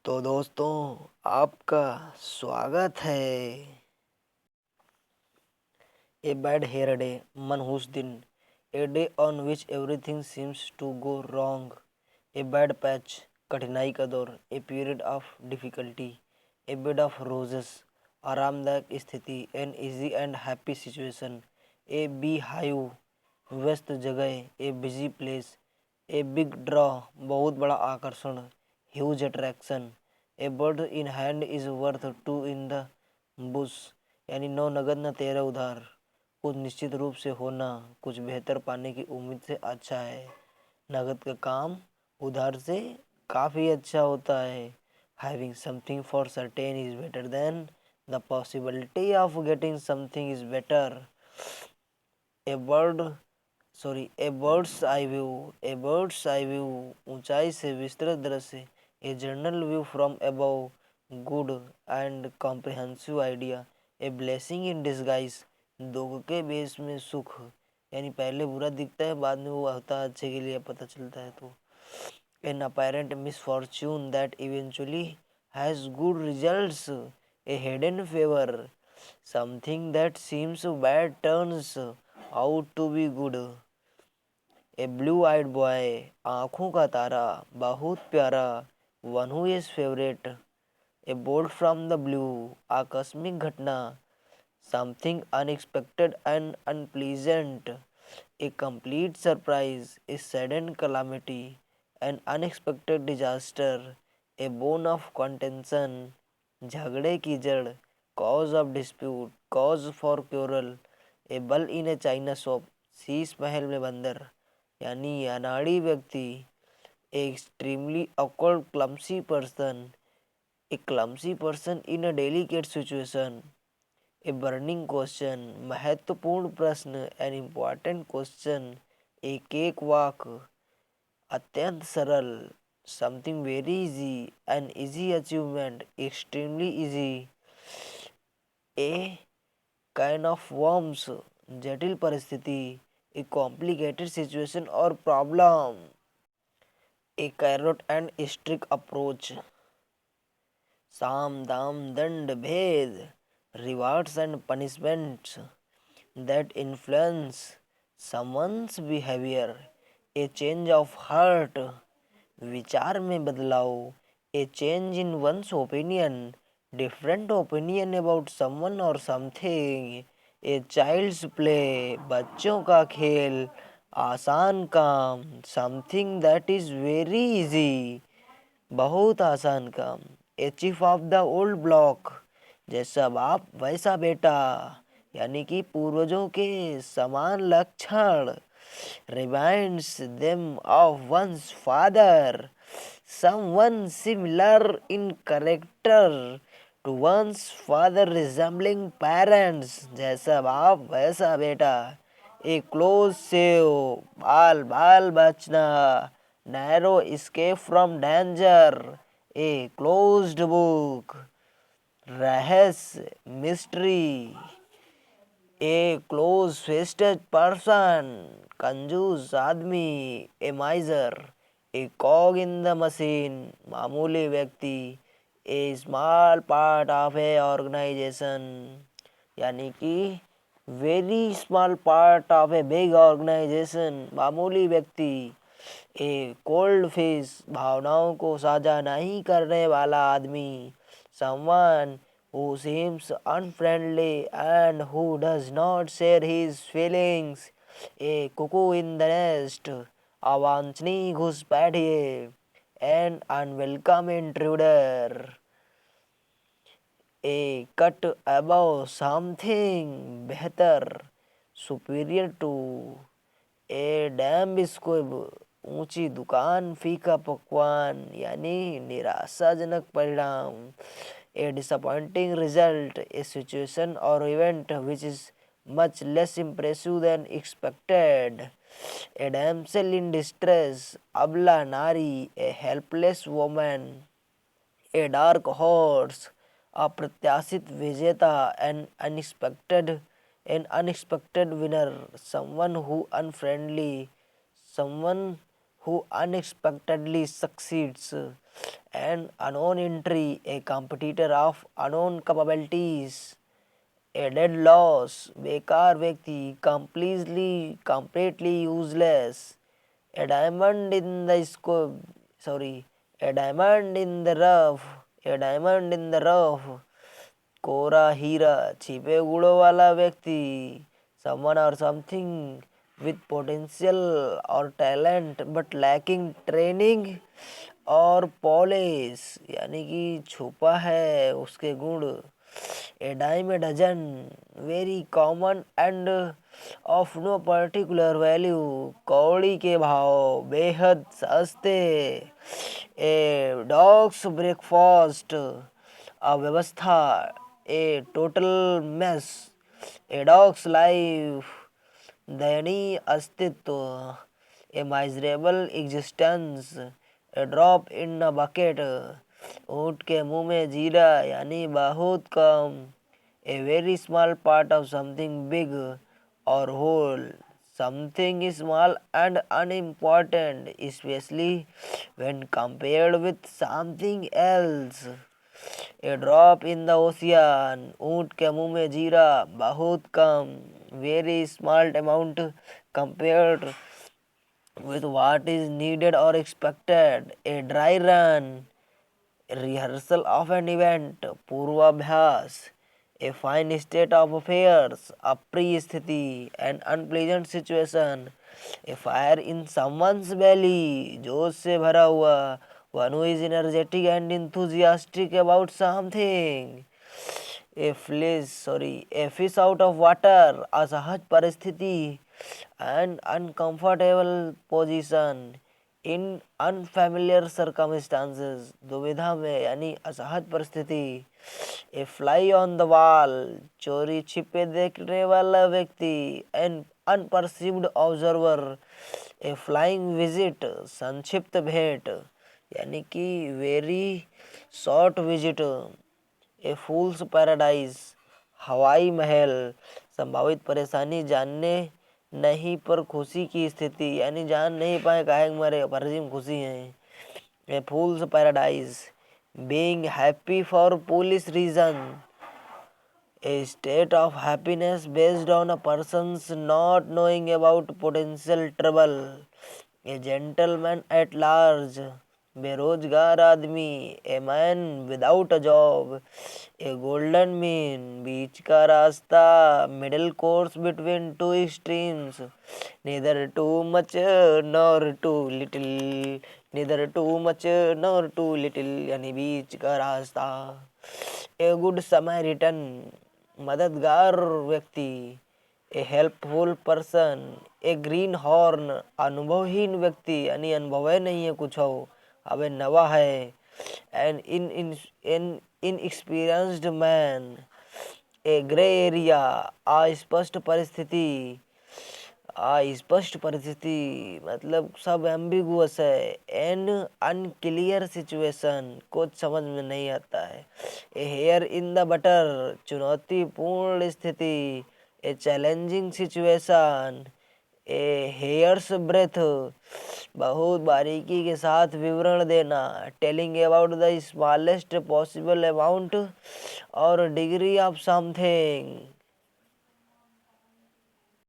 तो दोस्तों, आपका स्वागत है। ए बैड हेयर डे, मनहूस दिन, a day on which everything seems to go wrong, a bad patch, कठिनाई का दौर, a period of difficulty, a bed of roses, आरामदायक स्थिति, an easy and happy situation, a bee hive, व्यस्त जगह, a busy place, a big draw, बहुत बड़ा आकर्षण, huge attraction, a bird in hand is worth two in the bush, यानी नौ नगद न तेरह उधार। कुछ निश्चित रूप से होना कुछ बेहतर पाने की उम्मीद से अच्छा है। नगद का काम उधार से काफ़ी अच्छा होता है। Having something for certain is better than the possibility of getting something is better. A bird a bird's eye view, ऊंचाई से विस्तृत दृश्य, a general view from above, good and comprehensive idea, a blessing in disguise, दुख के base में सुख, यानी पहले बुरा दिखता है बाद में वो होता है अच्छे के लिए पता चलता है। तो an apparent misfortune that eventually has good results, a hidden favour, something that seems bad turns out to be good. A blue eyed boy, आँखों का तारा, बहुत प्यारा, one who is favourite, a bolt from the blue, आकस्मिक घटना, something unexpected and unpleasant, a complete surprise, a sudden calamity, an unexpected disaster, a bone of contention, झगड़े की जड़, cause of dispute, cause for क्योरल, ए बल इन A China shop, Sheesh Mahal में बंदर, यानी अनाड़ी व्यक्ति, a extremely awkward clumsy person, a clumsy person in a delicate situation, a burning question, महत्वपूर्ण प्रश्न, an important question, a cake walk, अत्यंत सरल, something very easy, an easy achievement, extremely easy, a kind of worms, जटिल परिस्थिति, a complicated situation और problem, a carrot and stick approach, साम दाम दंड भेद, rewards and punishments that influence someone's behavior, a change of heart, विचार में बदलाव, a change in one's opinion, different opinion about someone or something, a child's play, बच्चों का खेल, आसान काम, something that is very easy, बहुत आसान काम, a chief of the old block, जैसा बाप वैसा बेटा, यानी कि पूर्वजों के समान लक्षण, reminds them of one's father, someone similar in character to one's father, resembling parents, जैसा बाप वैसा बेटा, ए क्लोज सेव, बाल बाल बचना, narrow escape from danger, a closed book, रहस्य mystery, a close faced person, कंजूस आदमी, a miser, a cog in the machine, मामूली व्यक्ति, a small part of a organization, यानी कि very small part of a big organization, मामूली व्यक्ति, ए cold fish, भावनाओं को साझा नहीं करने वाला आदमी, someone who seems unfriendly and who does not share his feelings, a cuckoo in the nest, अवांछनीय घुसपैठिए, an unwelcome intruder, a cut above something, बेहतर, superior to, a damn biscuit, ऊंची दुकान, फीका पकवान, यानी निराशाजनक परिणाम, a disappointing result, a situation और event which is much less impressive than expected, a damsel in distress, अबला नारी, a helpless woman, a dark horse, अप्रत्याशित विजेता, N unexpected winner, someone who unexpectedly succeeds, An unknown entry, a competitor of unknown capabilities, a dead loss, बेकार व्यक्ति, completely useless, a diamond in the a diamond in the rough, a diamond in the rough, कोरा हीरा, छिपे गुड़ों वाला व्यक्ति, someone or something with potential or talent but lacking training और polish, यानी कि छुपा है उसके गुण. A dime a dozen, very common and of no particular value, कौड़ी के भाव, बेहद सस्ते. A dog's breakfast, अव्यवस्था, a total mess. A dog's life, दयनीय अस्तित्व, a miserable existence, a drop in a bucket, ऊँट के मुंह में जीरा यानी बहुत कम, a very small part of something big or whole, something small and unimportant, especially when compared with something else. A drop in the ocean, ऊँट के मुंह में जीरा बहुत कम, very small amount compared with what is needed or expected. A dry run, rehearsal of an event, पूर्वाभ्यास, a fine state of affairs, अप्रिय स्थिति, an unpleasant situation, a fire in someone's belly, जोश से भरा हुआ, one who is energetic and enthusiastic about something. A fish out of water, असहज परिस्थिति, an uncomfortable position, in unfamiliar circumstances, दुविधा में यानी असहज परिस्थिति. A fly on the wall, चोरी छिपे देखने वाला व्यक्ति, an unperceived observer, a flying visit, संक्षिप्त भेंट यानी कि very short visit. A fool's paradise, हवाई महल, संभावित परेशानी जानने नहीं पर खुशी की स्थिति यानी जान नहीं पाए काहे मरे फर्जी में खुशी है. A fool's paradise, being happy for foolish reason, a state of happiness based on a person's not knowing about potential trouble. A gentleman at large, बेरोजगार आदमी, a man without a job, a golden mean, बीच का रास्ता, middle course between two extremes, neither too much nor too little, neither too much nor too little यानी बीच का रास्ता. A good Samaritan, मददगार व्यक्ति, ए helpful person, ए green horn, अनुभवहीन व्यक्ति यानी अनुभव नहीं है कुछ हो, अबे नवा है. एन इनएक्सपीरियंस्ड मैन, ए ग्रे एरिया, अस्पष्ट परिस्थिति, अस्पष्ट परिस्थिति मतलब सब एम्बिगुअस है. एन अनक्लियर सिचुएशन, कुछ समझ में नहीं आता है. A hair in the butter, चुनौतीपूर्ण स्थिति, a challenging situation, a hair's breath, बहुत बारीकी के साथ विवरण देना, telling about the smallest possible amount और डिग्री ऑफ समथिंग.